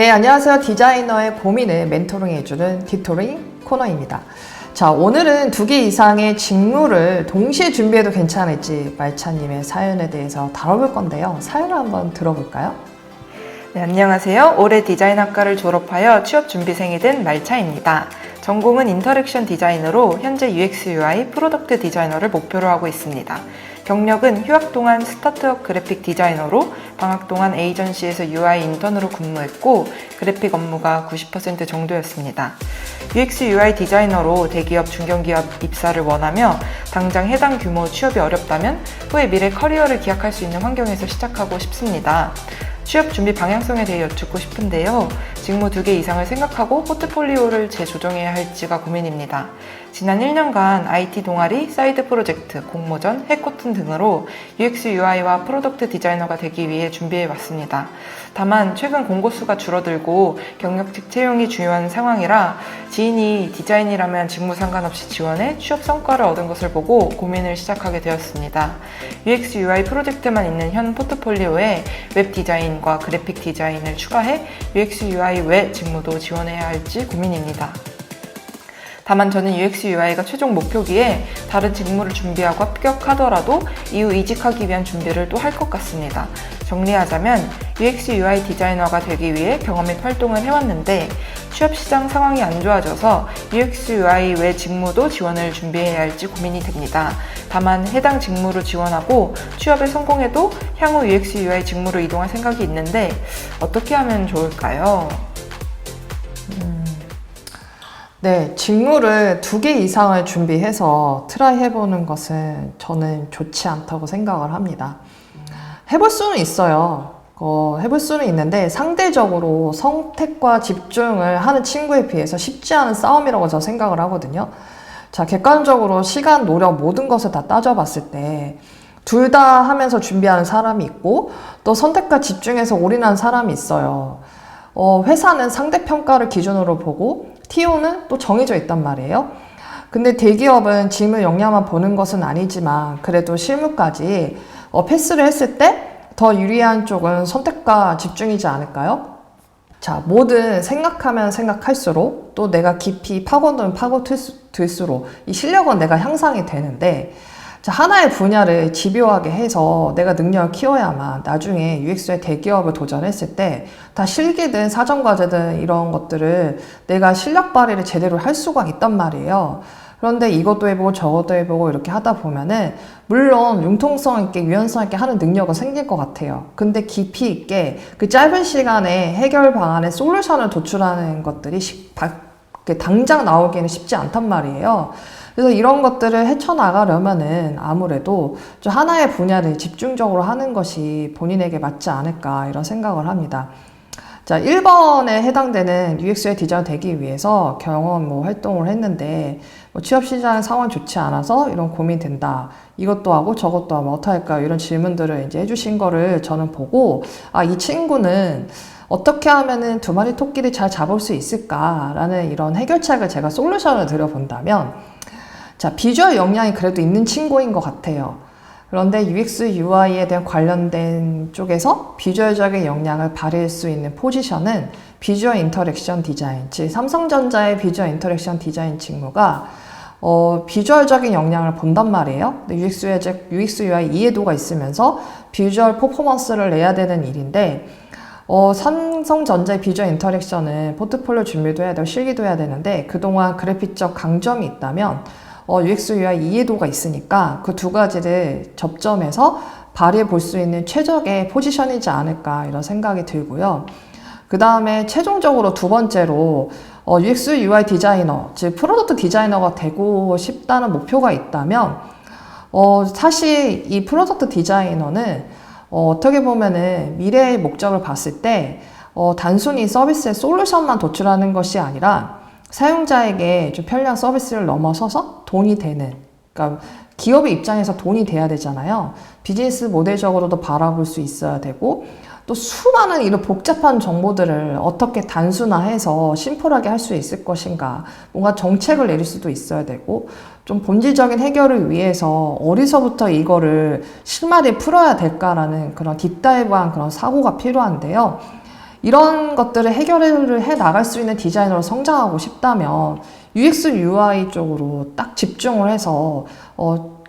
네, 안녕하세요. 디자이너의 고민을 멘토링해주는 디토링 코너입니다. 자, 오늘은 2개 이상의 직무를 동시에 준비해도 괜찮을지 말차님의 사연에 대해서 다뤄볼 건데요. 사연을 한번 들어볼까요? 네, 안녕하세요. 올해 디자인학과를 졸업하여 취업 준비생이 된 말차입니다. 전공은 인터랙션 디자이너로 현재 UX, UI, 프로덕트 디자이너를 목표로 하고 있습니다. 경력은 휴학 동안 스타트업 그래픽 디자이너로 방학 동안 에이전시에서 UI 인턴으로 근무했고 그래픽 업무가 90% 정도였습니다. UX, UI 디자이너로 대기업, 중견기업 입사를 원하며 당장 해당 규모 취업이 어렵다면 후에 미래 커리어를 기약할 수 있는 환경에서 시작하고 싶습니다. 취업 준비 방향성에 대해 여쭙고 싶은데요. 직무 2개 이상을 생각하고 포트폴리오를 재조정해야 할지가 고민입니다. 지난 1년간 IT 동아리, 사이드 프로젝트, 공모전, 해코튼 등으로 UX, UI와 프로덕트 디자이너가 되기 위해 준비해왔습니다. 다만 최근 공고수가 줄어들고 경력직 채용이 중요한 상황이라 지인이 디자인이라면 직무 상관없이 지원해 취업 성과를 얻은 것을 보고 고민을 시작하게 되었습니다. UX, UI 프로젝트만 있는 현 포트폴리오에 웹 디자인과 그래픽 디자인을 추가해 UX, UI 외 직무도 지원해야 할지 고민입니다. 다만 저는 UX, UI가 최종 목표기에 다른 직무를 준비하고 합격하더라도 이후 이직하기 위한 준비를 또 할 것 같습니다. 정리하자면 UX, UI 디자이너가 되기 위해 경험 및 활동을 해왔는데 취업시장 상황이 안 좋아져서 UX, UI 외 직무도 지원을 준비해야 할지 고민이 됩니다. 다만 해당 직무로 지원하고 취업에 성공해도 향후 UX, UI 직무로 이동할 생각이 있는데 어떻게 하면 좋을까요? 네, 직무를 2개 이상을 준비해서 트라이 해보는 것은 저는 좋지 않다고 생각을 합니다. 해볼 수는 있어요. 해볼 수는 있는데 상대적으로 선택과 집중을 하는 친구에 비해서 쉽지 않은 싸움이라고 저는 생각을 하거든요. 자, 객관적으로 시간, 노력, 모든 것을 다 따져봤을 때 둘 다 하면서 준비하는 사람이 있고 또 선택과 집중해서 올인하는 사람이 있어요. 회사는 상대평가를 기준으로 보고 TO는 또 정해져 있단 말이에요. 근데 대기업은 직무 역량만 보는 것은 아니지만 그래도 실무까지 패스를 했을 때 더 유리한 쪽은 선택과 집중이지 않을까요? 자, 뭐든 생각하면 생각할수록 또 내가 깊이 파고들면 파고들수록 이 실력은 내가 향상이 되는데 자, 하나의 분야를 집요하게 해서 내가 능력을 키워야만 나중에 UX의 대기업을 도전했을 때 다 실기든 사전과제든 이런 것들을 내가 실력 발휘를 제대로 할 수가 있단 말이에요. 그런데 이것도 해보고 저것도 해보고 이렇게 하다 보면은 물론 융통성 있게 유연성 있게 하는 능력은 생길 것 같아요. 근데 깊이 있게 그 짧은 시간에 해결 방안에 솔루션을 도출하는 것들이 당장 나오기에는 쉽지 않단 말이에요. 그래서 이런 것들을 헤쳐나가려면은 아무래도 좀 하나의 분야를 집중적으로 하는 것이 본인에게 맞지 않을까 이런 생각을 합니다. 자, 1번에 해당되는 UX의 디자이너 되기 위해서 경험 활동을 했는데 취업시장 상황이 좋지 않아서 이런 고민이 된다. 이것도 하고 저것도 하면 어떡할까요? 이런 질문들을 이제 해주신 거를 저는 보고 이 친구는 어떻게 하면은 2마리 토끼를 잘 잡을 수 있을까라는 이런 해결책을 제가 솔루션을 드려본다면 자, 비주얼 역량이 그래도 있는 친구인 것 같아요. 그런데 UX, UI에 대한 관련된 쪽에서 비주얼적인 역량을 발휘할 수 있는 포지션은 비주얼 인터랙션 디자인, 즉 삼성전자의 비주얼 인터랙션 디자인 직무가 비주얼적인 역량을 본단 말이에요. 근데 UX, UI 이해도가 있으면서 비주얼 퍼포먼스를 내야 되는 일인데 삼성전자의 비주얼 인터랙션은 포트폴리오 준비도 해야 되고 실기도 해야 되는데 그동안 그래픽적 강점이 있다면 UX, UI 이해도가 있으니까 그 2가지를 접점해서 발휘해 볼 수 있는 최적의 포지션이지 않을까 이런 생각이 들고요. 그 다음에 최종적으로 2번째로 UX, UI 디자이너, 즉 프로덕트 디자이너가 되고 싶다는 목표가 있다면 사실 이 프로덕트 디자이너는 어떻게 보면은 미래의 목적을 봤을 때 단순히 서비스의 솔루션만 도출하는 것이 아니라 사용자에게 좀 편리한 서비스를 넘어서서 돈이 되는, 그러니까 기업의 입장에서 돈이 돼야 되잖아요. 비즈니스 모델적으로도 바라볼 수 있어야 되고 또 수많은 이런 복잡한 정보들을 어떻게 단순화해서 심플하게 할 수 있을 것인가, 뭔가 정책을 내릴 수도 있어야 되고 좀 본질적인 해결을 위해서 어디서부터 이거를 실마리에 풀어야 될까라는 그런 딥다이브한 그런 사고가 필요한데요. 이런 것들을 해결을 해 나갈 수 있는 디자이너로 성장하고 싶다면 UX, UI 쪽으로 딱 집중을 해서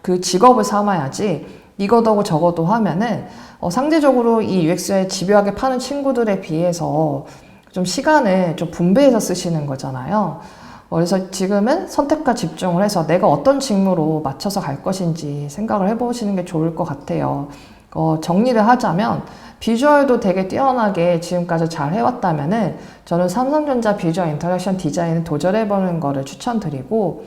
그 직업을 삼아야지 이거더고 저거도 하면은 상대적으로 이 UX에 집요하게 파는 친구들에 비해서 좀 시간을 좀 분배해서 쓰시는 거잖아요. 그래서 지금은 선택과 집중을 해서 내가 어떤 직무로 맞춰서 갈 것인지 생각을 해보시는 게 좋을 것 같아요. 정리를 하자면 비주얼도 되게 뛰어나게 지금까지 잘 해왔다면은 저는 삼성전자 비주얼 인터랙션 디자인을 도전해보는 거를 추천드리고,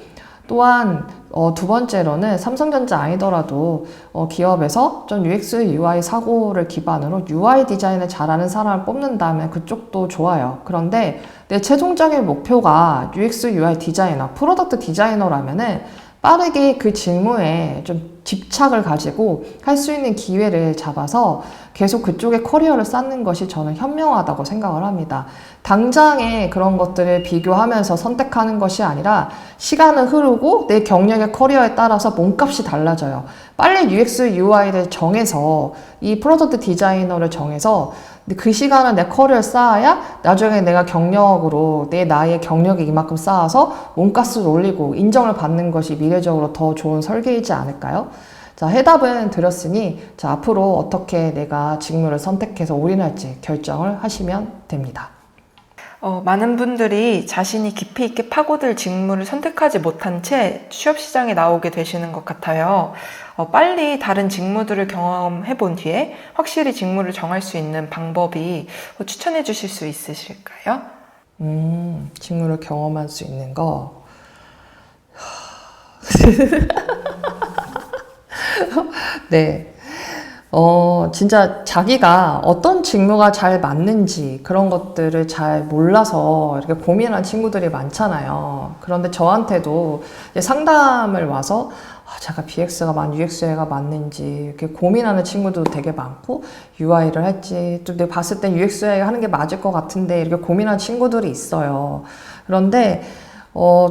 또한 두 번째로는 삼성전자 아니더라도 기업에서 좀 UX, UI 사고를 기반으로 UI 디자인을 잘하는 사람을 뽑는다면 그쪽도 좋아요. 그런데 내 최종적인 목표가 UX, UI 디자이너, 프로덕트 디자이너라면은 빠르게 그 직무에 좀 집착을 가지고 할 수 있는 기회를 잡아서 계속 그쪽에 커리어를 쌓는 것이 저는 현명하다고 생각을 합니다. 당장에 그런 것들을 비교하면서 선택하는 것이 아니라 시간은 흐르고 내 경력의 커리어에 따라서 몸값이 달라져요. 빨리 UX, UI를 정해서 이 프로덕트 디자이너를 정해서 그 시간은 내 커리어를 쌓아야 나중에 내가 경력으로 내 나이의 경력이 이만큼 쌓아서 몸값을 올리고 인정을 받는 것이 미래적으로 더 좋은 설계이지 않을까요? 자, 해답은 드렸으니 자, 앞으로 어떻게 내가 직무를 선택해서 올인할지 결정을 하시면 됩니다. 많은 분들이 자신이 깊이 있게 파고들 직무를 선택하지 못한 채 취업시장에 나오게 되시는 것 같아요. 빨리 다른 직무들을 경험해 본 뒤에 확실히 직무를 정할 수 있는 방법이 추천해 주실 수 있으실까요? 직무를 경험할 수 있는 거. 네. 진짜 자기가 어떤 직무가 잘 맞는지 그런 것들을 잘 몰라서 이렇게 고민하는 친구들이 많잖아요. 그런데 저한테도 이제 상담을 와서 제가 BX가 UX가 맞는지 이렇게 고민하는 친구들도 되게 많고, UI를 할지 또 내가 봤을 땐 UX가 하는 게 맞을 것 같은데 이렇게 고민하는 친구들이 있어요. 그런데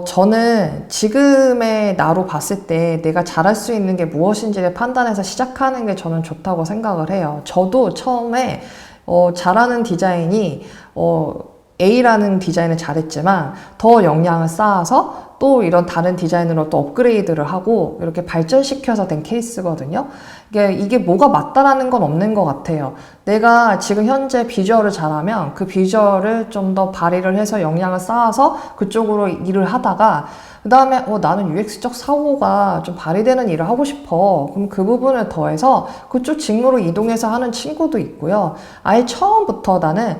저는 지금의 나로 봤을 때 내가 잘할 수 있는 게 무엇인지를 판단해서 시작하는 게 저는 좋다고 생각을 해요. 저도 처음에 잘하는 디자인이 A라는 디자인을 잘했지만 더 역량을 쌓아서 또 이런 다른 디자인으로 또 업그레이드를 하고 이렇게 발전시켜서 된 케이스거든요. 이게 뭐가 맞다라는 건 없는 것 같아요. 내가 지금 현재 비주얼을 잘하면 그 비주얼을 좀 더 발휘를 해서 역량을 쌓아서 그쪽으로 일을 하다가 그 다음에 나는 UX적 사고가 좀 발휘되는 일을 하고 싶어. 그럼 그 부분을 더해서 그쪽 직무로 이동해서 하는 친구도 있고요. 아예 처음부터 나는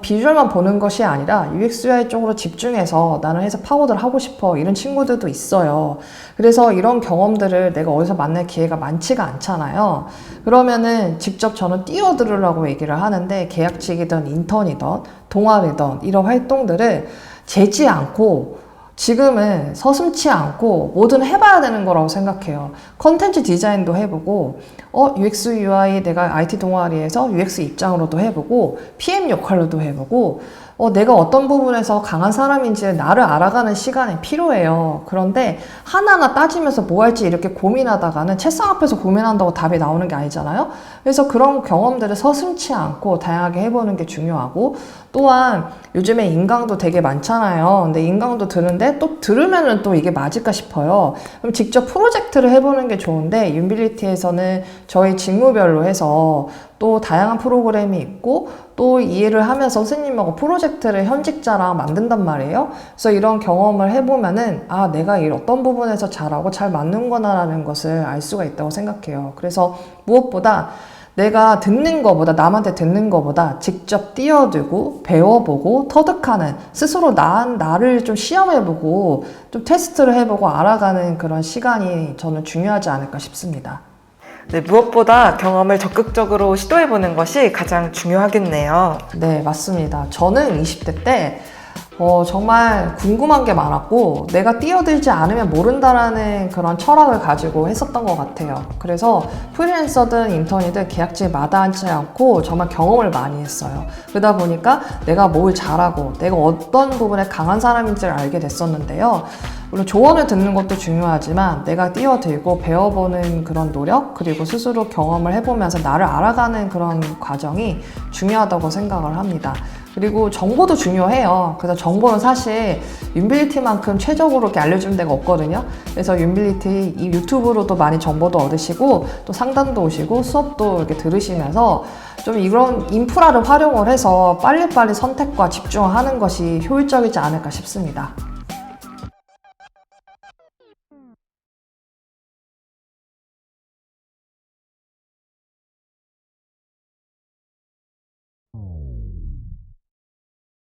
비주얼만 보는 것이 아니라 UX, UI 쪽으로 집중해서 나는 해서 파고들 하고 싶어. 이런 친구들도 있어요. 그래서 이런 경험들을 내가 어디서 만날 기회가 많지가 않잖아요. 그러면은 직접 저는 뛰어들으라고 얘기를 하는데, 계약직이든 인턴이든 동아리든 이런 활동들을 재지 않고 지금은 서슴지 않고 뭐든 해봐야 되는 거라고 생각해요. 컨텐츠 디자인도 해보고, UX, UI 내가 IT 동아리에서 UX 입장으로도 해보고, PM 역할로도 해보고, 내가 어떤 부분에서 강한 사람인지 나를 알아가는 시간이 필요해요. 그런데 하나하나 따지면서 뭐 할지 이렇게 고민하다가는 책상 앞에서 고민한다고 답이 나오는 게 아니잖아요. 그래서 그런 경험들을 서슴지 않고 다양하게 해보는 게 중요하고, 또한 요즘에 인강도 되게 많잖아요. 근데 인강도 듣는데 또 들으면은 또 이게 맞을까 싶어요. 그럼 직접 프로젝트를 해보는 게 좋은데, 윤빌리티에서는 저희 직무별로 해서 또 다양한 프로그램이 있고 또 이해를 하면서 선생님하고 프로젝트를 현직자랑 만든단 말이에요. 그래서 이런 경험을 해보면은 내가 이 어떤 부분에서 잘하고 잘 맞는구나라는 것을 알 수가 있다고 생각해요. 그래서 무엇보다 내가 듣는 거보다, 남한테 듣는 거보다 직접 뛰어들고 배워보고 터득하는, 스스로 나를 좀 시험해보고 좀 테스트를 해보고 알아가는 그런 시간이 저는 중요하지 않을까 싶습니다. 네, 무엇보다 경험을 적극적으로 시도해보는 것이 가장 중요하겠네요. 네, 맞습니다. 저는 20대 때 정말 궁금한 게 많았고 내가 뛰어들지 않으면 모른다라는 그런 철학을 가지고 했었던 것 같아요. 그래서 프리랜서든 인턴이든 계약직에 마다하지 않고 정말 경험을 많이 했어요. 그러다 보니까 내가 뭘 잘하고 내가 어떤 부분에 강한 사람인지를 알게 됐었는데요. 물론 조언을 듣는 것도 중요하지만 내가 뛰어들고 배워보는 그런 노력, 그리고 스스로 경험을 해보면서 나를 알아가는 그런 과정이 중요하다고 생각을 합니다. 그리고 정보도 중요해요. 그래서 정보는 사실 윤빌리티만큼 최적으로 이렇게 알려주는 데가 없거든요. 그래서 윤빌리티 이 유튜브로도 많이 정보도 얻으시고 또 상담도 오시고 수업도 이렇게 들으시면서 좀 이런 인프라를 활용을 해서 빨리빨리 선택과 집중하는 것이 효율적이지 않을까 싶습니다.